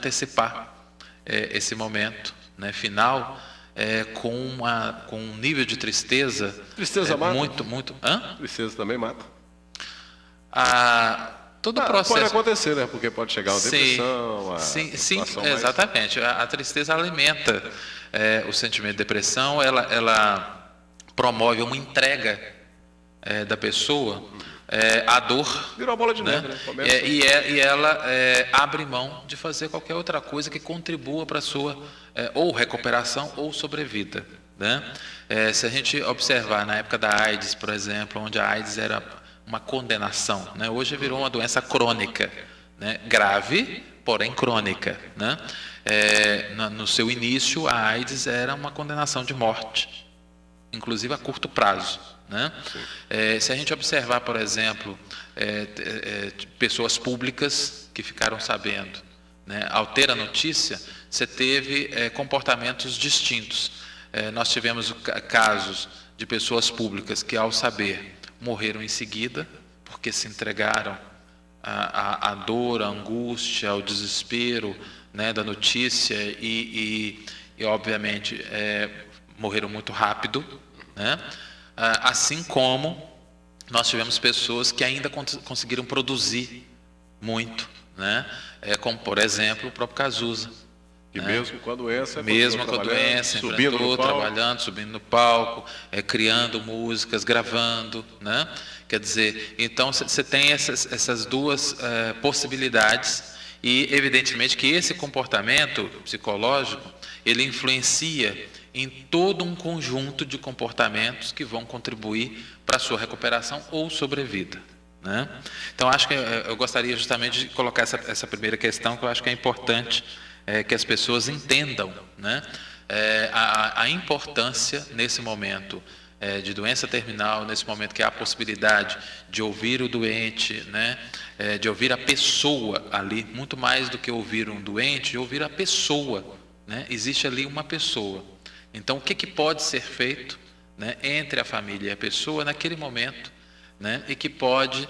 antecipar esse momento, né, final, com um nível de tristeza. Tristeza mata? Muito. Tristeza também mata? Todo o processo. Pode acontecer, né? Porque pode chegar uma depressão. Sim, exatamente. A tristeza alimenta o sentimento de depressão, ela promove uma entrega da pessoa à dor. Virou uma bola de neve, né? E ela abre mão de fazer qualquer outra coisa que contribua para a sua ou recuperação ou sobrevida, né? Se a gente observar na época da AIDS, por exemplo, onde a AIDS era uma condenação, né? Hoje virou uma doença crônica, né? Grave, porém crônica, né? No seu início, a AIDS era uma condenação de morte, inclusive a curto prazo, né? Se a gente observar, por exemplo, pessoas públicas que ficaram sabendo, né? Ao ter a notícia, você teve comportamentos distintos. Nós tivemos casos de pessoas públicas que, ao saber, morreram em seguida, porque se entregaram à dor, à angústia, ao desespero, né, da notícia e obviamente, morreram muito rápido, né? Assim como nós tivemos pessoas que ainda conseguiram produzir muito, né? Como, por exemplo, o próprio Cazuza. E mesmo com a doença, enfrentou, trabalhando, subindo no palco, criando músicas, gravando, né? Quer dizer, então você tem essas duas possibilidades e, evidentemente, que esse comportamento psicológico, ele influencia em todo um conjunto de comportamentos que vão contribuir para a sua recuperação ou sobrevida, né? Então, acho que eu gostaria justamente de colocar essa primeira questão, que eu acho que é importante que as pessoas entendam, né? A importância nesse momento de doença terminal, nesse momento que há a possibilidade de ouvir o doente, né? De ouvir a pessoa ali, muito mais do que ouvir um doente, de ouvir a pessoa, né? Existe ali uma pessoa. Então, o que pode ser feito, né, entre a família e a pessoa naquele momento, né, e que pode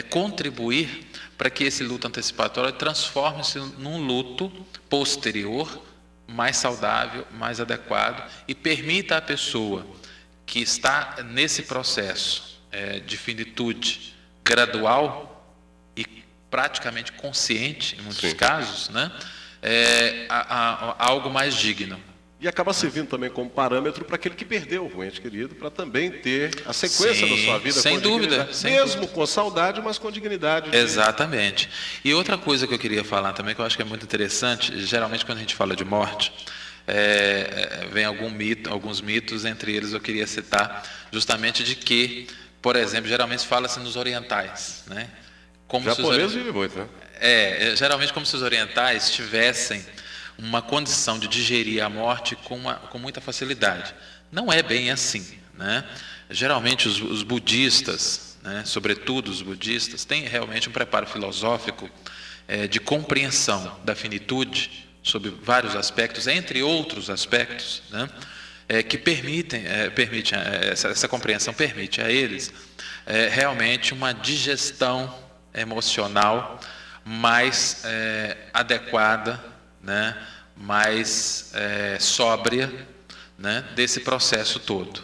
contribuir para que esse luto antecipatório transforme-se num luto posterior, mais saudável, mais adequado, e permita à pessoa que está nesse processo de finitude gradual e praticamente consciente, em muitos casos, né, algo mais digno. E acaba servindo também como parâmetro para aquele que perdeu o ente querido, para também ter a sequência da sua vida sem dúvida, mesmo com saudade, mas com dignidade. Exatamente. E outra coisa que eu queria falar também, que eu acho que é muito interessante, geralmente quando a gente fala de morte, vem alguns mitos, entre eles eu queria citar justamente de que, por exemplo, geralmente fala-se nos orientais, né? Japonês vive muito, né? Geralmente como se os orientais tivessem uma condição de digerir a morte com muita facilidade. Não é bem assim, né? Geralmente os budistas, né, sobretudo os budistas, têm realmente um preparo filosófico de compreensão da finitude sob vários aspectos, entre outros aspectos, né, que essa compreensão permite a eles realmente uma digestão emocional mais adequada, né, mais sóbria, né, desse processo todo.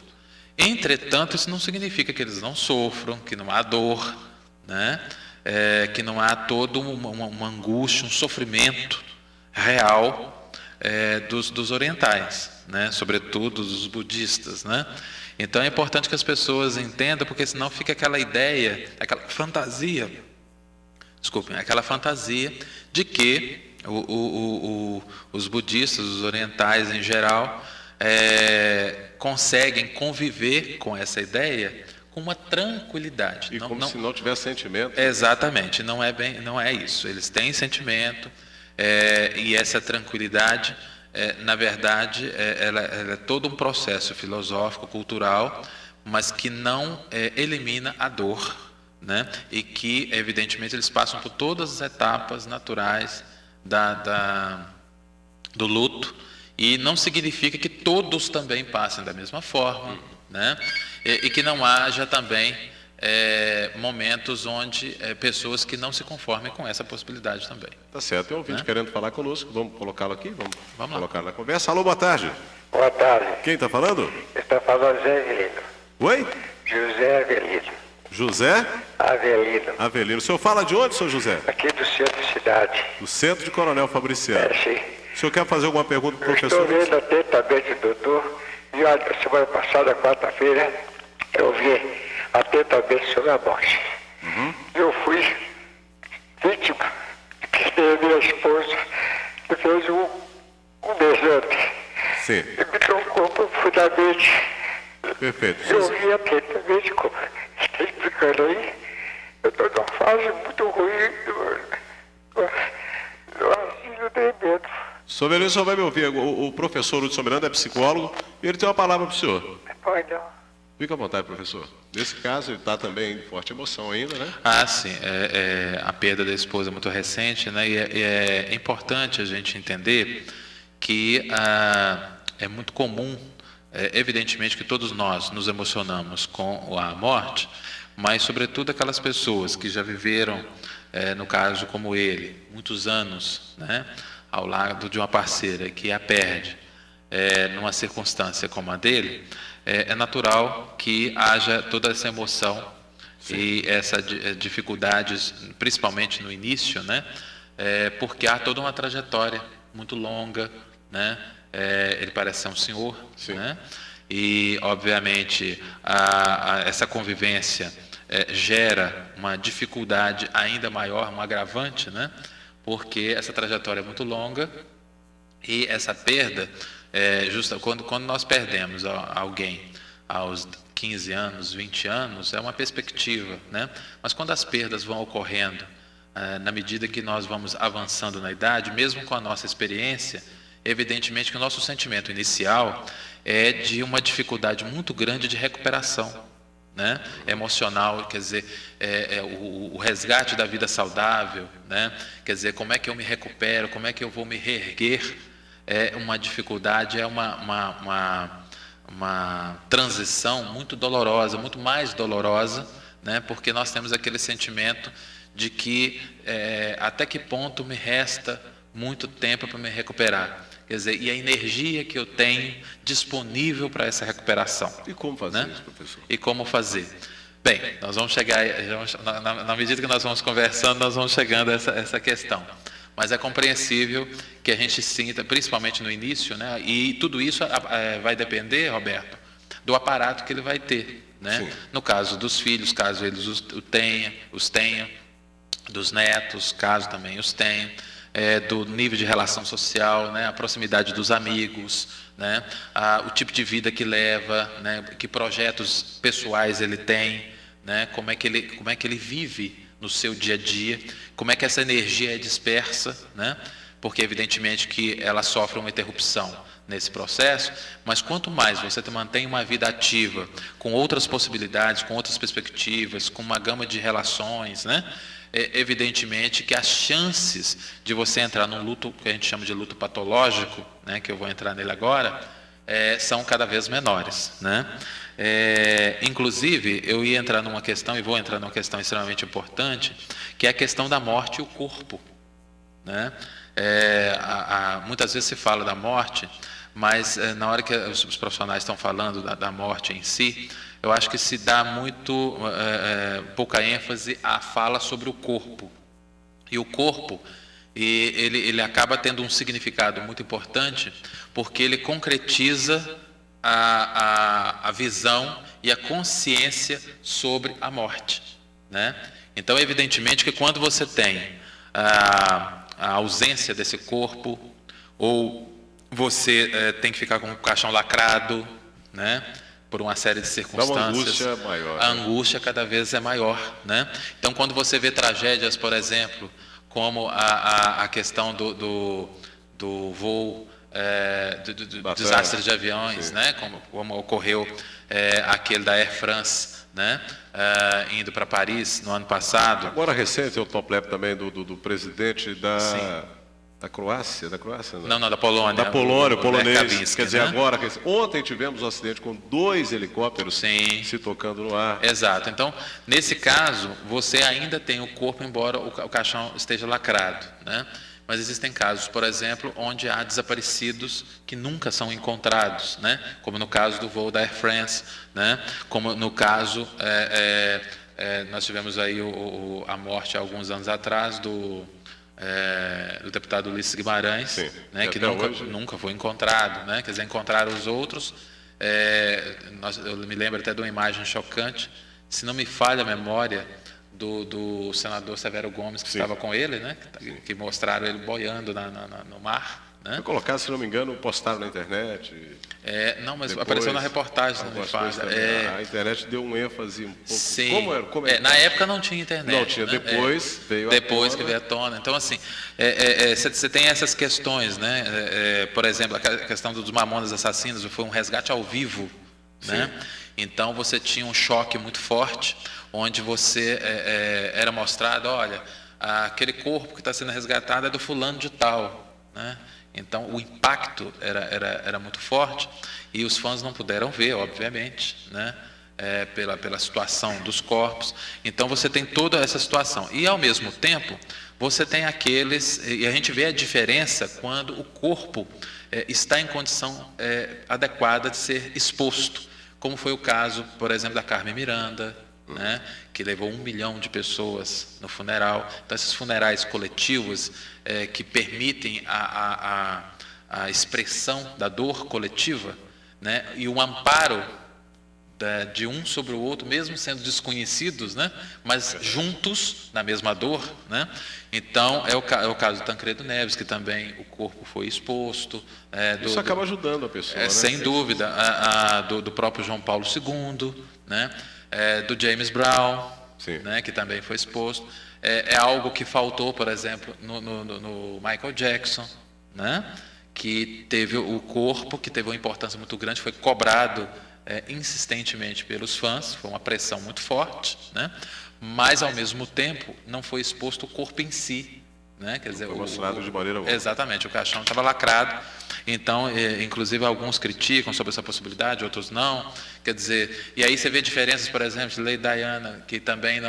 Entretanto, isso não significa que eles não sofram, que não há dor, né, que não há toda uma angústia, um sofrimento real dos orientais, né, sobretudo dos budistas, né? Então é importante que as pessoas entendam, porque senão fica aquela ideia, aquela fantasia de que os budistas, os orientais em geral, conseguem conviver com essa ideia com uma tranquilidade. E se não tivesse sentimento. Exatamente, não é isso. Eles têm sentimento, e essa tranquilidade, na verdade, ela é todo um processo filosófico, cultural, mas que não elimina a dor, né? E que, evidentemente, eles passam por todas as etapas naturais do luto, e não significa que todos também passem da mesma forma, né? E que não haja também momentos onde pessoas que não se conformem com essa possibilidade também. Tá certo, tem um ouvinte querendo falar conosco, vamos colocá-lo aqui, vamos colocar lá na conversa. Alô, boa tarde. Boa tarde. Quem está falando? Está falando José Avelino. Oi? José Avelino. José Avelino. Avelino. O senhor fala de onde, senhor José? Aqui do centro da cidade. Do centro de Coronel Fabriciano. Sim. O senhor quer fazer alguma pergunta para o Eu professor? estou vendo atentamente o doutor. E olha, semana passada, quarta-feira, eu vi atentamente sobre a morte. Eu fui vítima, que minha esposa me fez um desame. Sim. E me tocou profundamente. Perfeito. Eu vi atentamente como está explicando aí. Eu estou numa fase muito ruim do asilo de medo. Senhor Avelino, o senhor vai me ouvir. O professor Hudson Miranda é psicólogo e ele tem uma palavra para o senhor. Pode não. Fica à vontade, professor. Nesse caso, ele está também em forte emoção ainda, né? Sim. A perda da esposa é muito recente, né? E é importante a gente entender que é muito comum, evidentemente, que todos nós nos emocionamos com a morte, mas, sobretudo, aquelas pessoas que já viveram, no caso como ele, muitos anos, né? Ao lado de uma parceira que a perde numa circunstância como a dele, é natural que haja toda essa emoção. Sim. E essas dificuldades, principalmente no início, né? Porque há toda uma trajetória muito longa, né? Ele parece ser um senhor, né? E, obviamente, essa convivência gera uma dificuldade ainda maior, um agravante, né? Porque essa trajetória é muito longa e essa perda, quando nós perdemos alguém aos 15 anos, 20 anos, é uma perspectiva, né? Mas quando as perdas vão ocorrendo, na medida que nós vamos avançando na idade, mesmo com a nossa experiência, evidentemente que o nosso sentimento inicial é de uma dificuldade muito grande de recuperação, né? Emocional, quer dizer, o resgate da vida saudável, né? Quer dizer, como é que eu me recupero, como é que eu vou me reerguer, é uma dificuldade, é uma transição muito dolorosa, muito mais dolorosa, né? Porque nós temos aquele sentimento de que até que ponto me resta muito tempo para me recuperar. Quer dizer, e a energia que eu tenho disponível para essa recuperação. E como fazer, né? Isso, professor? E como fazer? Bem, nós vamos chegar, na medida que nós vamos conversando, nós vamos chegando a essa questão. Mas é compreensível que a gente sinta, principalmente no início, né? E tudo isso vai depender, Roberto, do aparato que ele vai ter, né? Sim. No caso dos filhos, caso eles os tenham, dos netos, caso também os tenham, do nível de relação social, né? A proximidade dos amigos, né? O tipo de vida que leva, né? Que projetos pessoais ele tem, né? Como é que ele vive no seu dia a dia, como é que essa energia é dispersa, né? Porque evidentemente que ela sofre uma interrupção nesse processo, mas quanto mais você mantém uma vida ativa, com outras possibilidades, com outras perspectivas, com uma gama de relações, né? Evidentemente que as chances de você entrar num luto que a gente chama de luto patológico, né? Que eu vou entrar nele agora, são cada vez menores, né? Inclusive, eu ia entrar numa questão, e vou entrar numa questão extremamente importante, que é a questão da morte e o corpo, né? Muitas vezes se fala da morte, mas na hora que os profissionais estão falando da morte em si, eu acho que se dá muito pouca ênfase à fala sobre o corpo. E o corpo, ele acaba tendo um significado muito importante, porque ele concretiza a visão e a consciência sobre a morte, né? Então, evidentemente que quando você tem a ausência desse corpo, ou você tem que ficar com o caixão lacrado, né? Por uma série de circunstâncias, uma angústia maior, a angústia cada vez é maior, né? Então, quando você vê tragédias, por exemplo, como a questão do voo, do desastre de aviões, né? Como ocorreu aquele da Air France, né? Indo para Paris no ano passado. Agora recente, o top leve também do presidente Da Croácia não. Não, da Polônia. Da Polônia, o polonês. Kavinsky, Quer dizer, né? agora, ontem tivemos um acidente com 2 helicópteros se tocando no ar. Exato. Então, nesse caso, você ainda tem o corpo, embora o caixão esteja lacrado, né? Mas existem casos, por exemplo, onde há desaparecidos que nunca são encontrados, né? Como no caso do voo da Air France, né? Como no caso, nós tivemos aí a morte há alguns anos atrás do deputado Ulisses Guimarães, sim, né? Que nunca foi encontrado, né? Quer dizer, encontraram os outros. Eu me lembro até de uma imagem chocante, se não me falha a memória, do senador Severo Gomes, que estava com ele, né? Que mostraram ele boiando no mar. Né? Foi colocado, se não me engano, postaram na internet. Não, mas depois, apareceu na reportagem, não me falha. A internet deu um ênfase um pouco. Sim. Como era? Na época não tinha internet. Não tinha, né? Depois veio que veio à tona. Então, assim, você tem essas questões, né? Por exemplo, a questão dos Mamonas Assassinos foi um resgate ao vivo, né? Então, você tinha um choque muito forte, onde você era mostrado, olha, aquele corpo que está sendo resgatado é do fulano de tal, né? Então, o impacto era muito forte e os fãs não puderam ver, obviamente, né? Pela situação dos corpos. Então, você tem toda essa situação. E, ao mesmo tempo, você tem aqueles... E a gente vê a diferença quando o corpo está em condição adequada de ser exposto, como foi o caso, por exemplo, da Carmen Miranda, né, que levou 1 milhão de pessoas no funeral. Então, esses funerais coletivos que permitem a expressão da dor coletiva, né, e o amparo de um sobre o outro, mesmo sendo desconhecidos, né, mas juntos na mesma dor, né? Então, é o caso do Tancredo Neves, que também o corpo foi exposto. Isso acaba ajudando a pessoa, né? Sem dúvida. Do próprio João Paulo II, né? Do James Brown, né? Que também foi exposto. É algo que faltou, por exemplo, no Michael Jackson, né? Que teve o corpo, que teve uma importância muito grande, foi cobrado insistentemente pelos fãs, foi uma pressão muito forte, né? Mas, ao mesmo tempo, não foi exposto o corpo em si, né? Quer dizer, foi mostrado de maneira boa. Exatamente, o caixão estava lacrado. Então, inclusive, alguns criticam sobre essa possibilidade, outros não. Quer dizer, e aí você vê diferenças, por exemplo, de Lady Diana, que também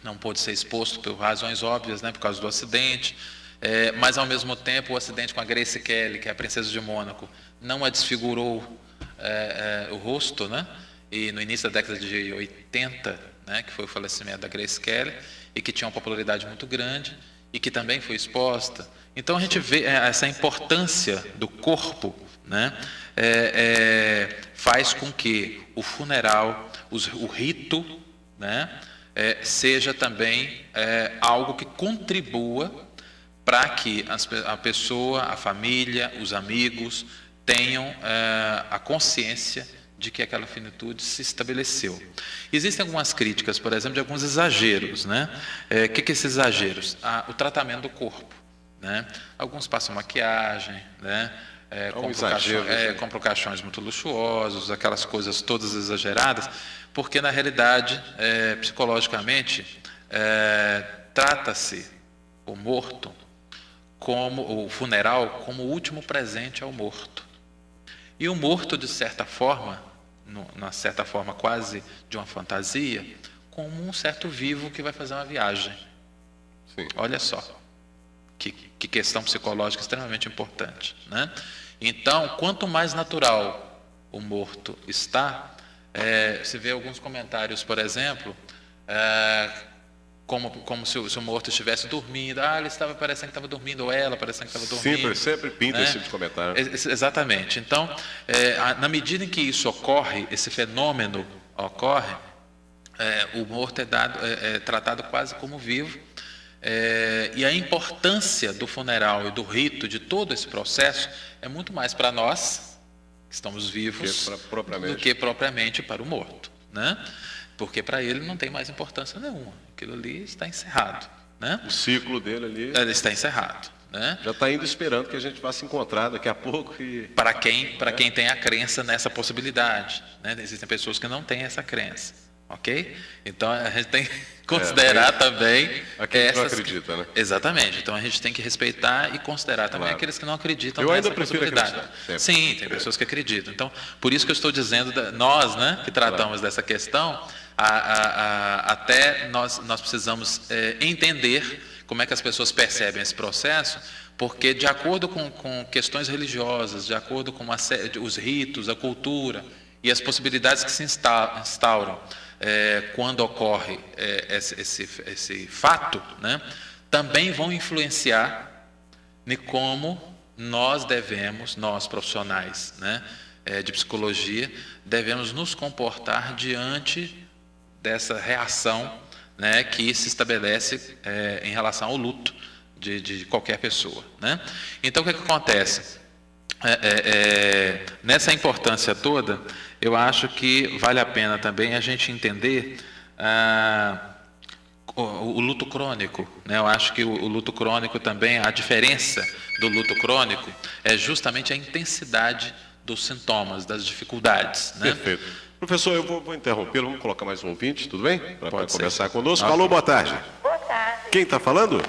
não pôde ser exposto por razões óbvias, né? Por causa do acidente. Mas, ao mesmo tempo, o acidente com a Grace Kelly, que é a princesa de Mônaco, não a desfigurou o rosto, né? E no início da década de 80, né, que foi o falecimento da Grace Kelly, e que tinha uma popularidade muito grande, e que também foi exposta. Então, a gente vê essa importância do corpo, né? Faz com que o funeral, o rito, né, seja também algo que contribua para que a pessoa, a família, os amigos tenham a consciência de que aquela finitude se estabeleceu. Existem algumas críticas, por exemplo, de alguns exageros, né? Que esses exageros? O tratamento do corpo, né? Alguns passam maquiagem, né? Compram caixões muito luxuosos, aquelas coisas todas exageradas, porque na realidade, psicologicamente, trata-se o morto o funeral como o último presente ao morto. E o morto, de certa forma, quase de uma fantasia, como um certo vivo que vai fazer uma viagem. Sim. Olha só, que questão psicológica extremamente importante, né? Então, quanto mais natural o morto está, se vê alguns comentários, por exemplo, como se o morto estivesse dormindo. Ele estava parecendo que estava dormindo, ou ela parecendo que estava dormindo. Sempre pinta, né? Esse tipo de comentário. Exatamente. Então, na medida em que isso ocorre, esse fenômeno ocorre, o morto é tratado quase como vivo. E a importância do funeral e do rito, de todo esse processo, é muito mais para nós, que estamos vivos, do que propriamente para o morto, né? Porque para ele não tem mais importância nenhuma. Aquilo ali está encerrado, né? O ciclo dele ali... Ele está encerrado, né? Já está indo esperando que a gente vá se encontrar daqui a pouco. Para quem tem a crença nessa possibilidade, né? Existem pessoas que não têm essa crença. ok? Então a gente tem que considerar também aqueles que não acreditam, né? Exatamente. Então a gente tem que respeitar e considerar também aqueles que não acreditam nessa possibilidade. Sim, tem pessoas que acreditam. Então, por isso que eu estou dizendo, nós, né, que tratamos dessa questão, até nós precisamos entender como é que as pessoas percebem esse processo, porque de acordo com questões religiosas, de acordo com os ritos, a cultura e as possibilidades que se instauram quando ocorre esse fato, né, também vão influenciar em como nós profissionais, né, de psicologia, devemos nos comportar diante dessa reação, né, que se estabelece em relação ao luto de qualquer pessoa, né? Então, o que acontece? Nessa importância toda, eu acho que vale a pena também a gente entender o luto crônico, né? Eu acho que o luto crônico também, a diferença do luto crônico é justamente a intensidade dos sintomas, das dificuldades, né? Perfeito. Professor, eu vou interrompê-lo, vamos colocar mais um ouvinte, tudo bem? Para conversar conosco. Okay. Alô, boa tarde. Boa tarde. Quem está falando?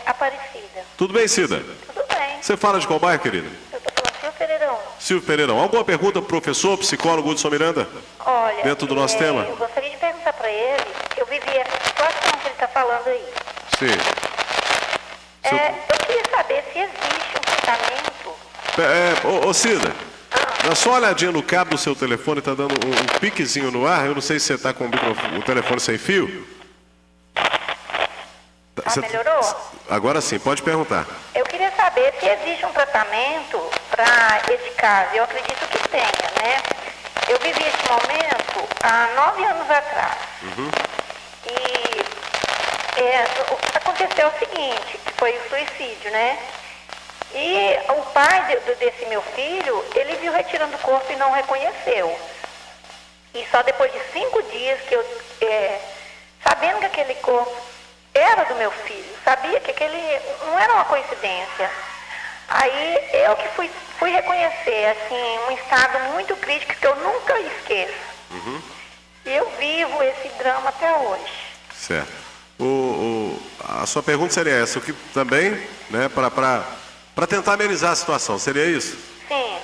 Aparecida. Tudo bem, Cida? Tudo bem. Você fala de qual bairro, querida? Eu estou falando Silvio Pereirão. Silvio Pereirão. Alguma pergunta para o professor, psicólogo Hudson Miranda? Olha, dentro do nosso tema? Eu gostaria de perguntar para ele, eu vivi essa situação que ele está falando aí. Sim. Eu queria saber se existe um tratamento... Ô, Cida, dá só uma olhadinha no cabo do seu telefone, está dando um piquezinho no ar. Eu não sei se você está com o telefone sem fio. Melhorou? Agora sim, pode perguntar. Eu queria saber se existe um tratamento para esse caso. Eu acredito que tenha, né? Eu vivi esse momento há 9 anos atrás. Uhum. E aconteceu o seguinte, que foi o suicídio, né? E o pai desse meu filho, ele viu retirando o corpo e não reconheceu. E só depois de 5 dias que eu, sabendo que aquele corpo era do meu filho, sabia que aquele não era uma coincidência. Aí eu que fui reconhecer, assim, um estado muito crítico que eu nunca esqueço. Uhum. E eu vivo esse drama até hoje. Certo. A sua pergunta seria essa, o que também, né, para tentar amenizar a situação, seria isso? Sim.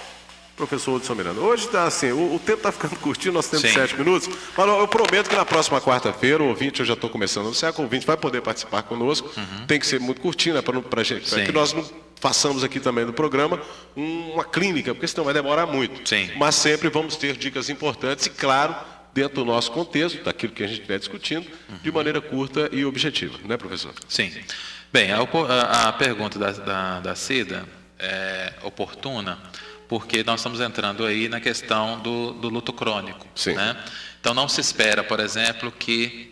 Professor Hudson Miranda, hoje está assim, o tempo está ficando curtinho, nós temos 7 minutos, mas eu prometo que na próxima quarta-feira, o ouvinte, eu já estou começando a anunciar que o ouvinte vai poder participar conosco, tem que ser muito curtinho, né, para que nós não façamos aqui também no programa uma clínica, porque senão vai demorar muito. Sim. Mas sempre vamos ter dicas importantes e, claro, dentro do nosso contexto, daquilo que a gente estiver discutindo, de maneira curta e objetiva, né, professor? Sim. Bem, a pergunta da Cida é oportuna, porque nós estamos entrando aí na questão do luto crônico. Sim. Né? Então não se espera, por exemplo,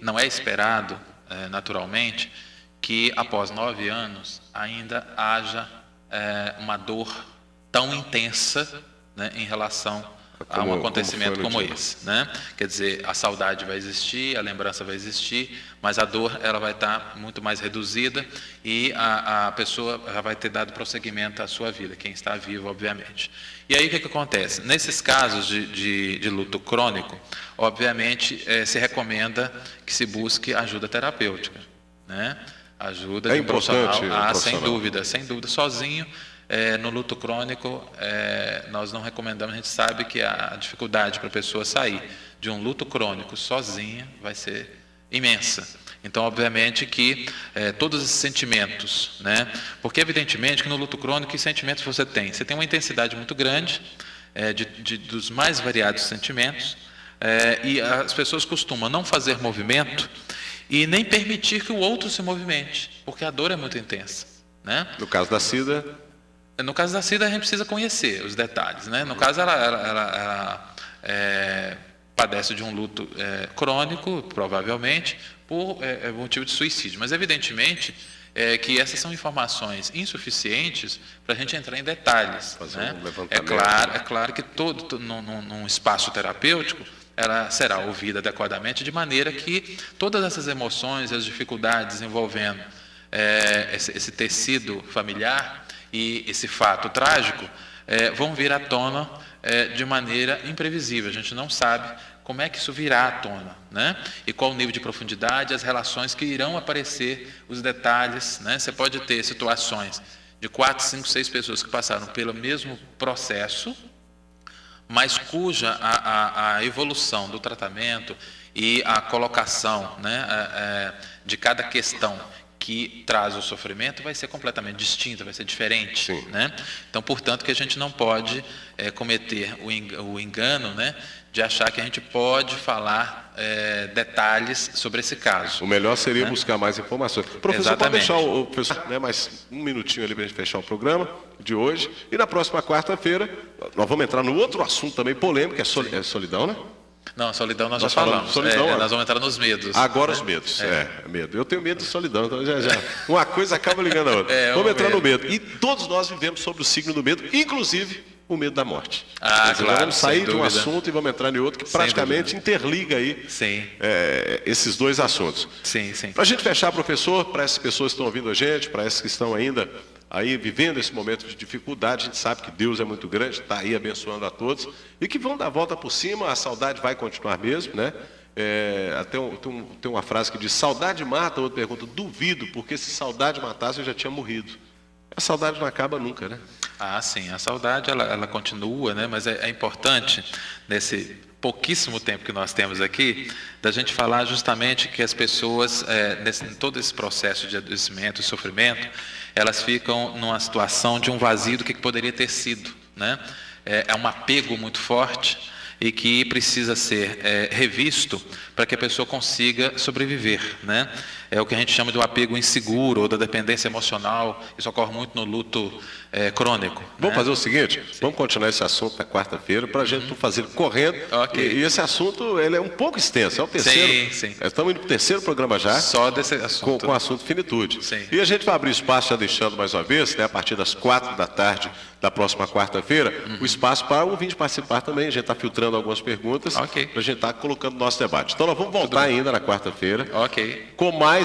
não é esperado, naturalmente, que após 9 anos ainda haja uma dor tão intensa, né, em relação a um acontecimento como esse, né? Quer dizer, a saudade vai existir, a lembrança vai existir, mas a dor ela vai estar muito mais reduzida e a pessoa já vai ter dado prosseguimento à sua vida, quem está vivo, obviamente. E aí o que acontece? Nesses casos de luto crônico, obviamente se recomenda que se busque ajuda terapêutica, né? Ajuda de um profissional, sem dúvida, sozinho. No luto crônico, nós não recomendamos, a gente sabe que a dificuldade para a pessoa sair de um luto crônico sozinha vai ser imensa. Então, obviamente que todos esses sentimentos, né? Porque evidentemente que no luto crônico, que sentimentos você tem? Você tem uma intensidade muito grande dos mais variados sentimentos, e as pessoas costumam não fazer movimento e nem permitir que o outro se movimente, porque a dor é muito intensa, né? No caso da Cida... No caso da Cida, a gente precisa conhecer os detalhes, né? No caso, ela padece de um luto crônico, provavelmente, por motivo de suicídio. Mas, evidentemente, que essas são informações insuficientes para a gente entrar em detalhes. Né? É claro que num espaço terapêutico, ela será ouvida adequadamente, de maneira que todas essas emoções, as dificuldades envolvendo esse tecido familiar e esse fato trágico vão vir à tona de maneira imprevisível. A gente não sabe como é que isso virá à tona, né? E qual o nível de profundidade, as relações que irão aparecer, os detalhes, né? Você pode ter situações de 4, 5, 6 pessoas que passaram pelo mesmo processo, mas cuja a evolução do tratamento e a colocação, né, de cada questão que traz o sofrimento vai ser completamente distinta, vai ser diferente, né? Então, portanto, que a gente não pode cometer o engano, né, de achar que a gente pode falar detalhes sobre esse caso. O melhor seria, né, buscar mais informações. Professor, Exatamente. pode deixar o professor, né, mais um minutinho ali para a gente fechar o programa de hoje. E na próxima quarta-feira, nós vamos entrar no outro assunto também polêmico, é solidão, né? Não, solidão nós já falamos. Solidão, nós vamos entrar nos medos. Agora, né? Os medos. Medo. Eu tenho medo de solidão, então já. Uma coisa acaba ligando a outra. Vamos entrar no medo. E todos nós vivemos sobre o signo do medo, inclusive o medo da morte. Claro. Vamos sair de um assunto e vamos entrar em outro que praticamente interliga aí esses dois assuntos. Sim. Para a gente fechar, professor, para essas pessoas que estão ouvindo a gente, para essas que estão ainda aí vivendo esse momento de dificuldade, a gente sabe que Deus é muito grande, está aí abençoando a todos, e que vão dar a volta por cima, a saudade vai continuar mesmo, né? Tem uma frase que diz, saudade mata, outra pergunta, duvido, porque se saudade matasse eu já tinha morrido. A saudade não acaba nunca, né? Sim, a saudade ela continua, né? Mas é importante, nesse pouquíssimo tempo que nós temos aqui, da gente falar justamente que as pessoas, em todo esse processo de adoecimento e sofrimento, elas ficam numa situação de um vazio do que poderia ter sido, né? É um apego muito forte e que precisa ser revisto para que a pessoa consiga sobreviver, né? É o que a gente chama de um apego inseguro ou da dependência emocional. Isso ocorre muito no luto crônico. Vamos fazer o seguinte, vamos continuar esse assunto na quarta-feira para a gente fazer correndo. Okay. E esse assunto ele é um pouco extenso, é o terceiro. Sim. Estamos indo para o terceiro programa já. Só desse assunto. Com o assunto finitude. Sim. E a gente vai abrir espaço, já deixando mais uma vez, né, a partir das 4 da tarde da próxima quarta-feira, o espaço para o ouvinte participar também. A gente está filtrando algumas perguntas para a gente estar colocando no nosso debate. Então nós vamos voltar ainda na quarta-feira com mais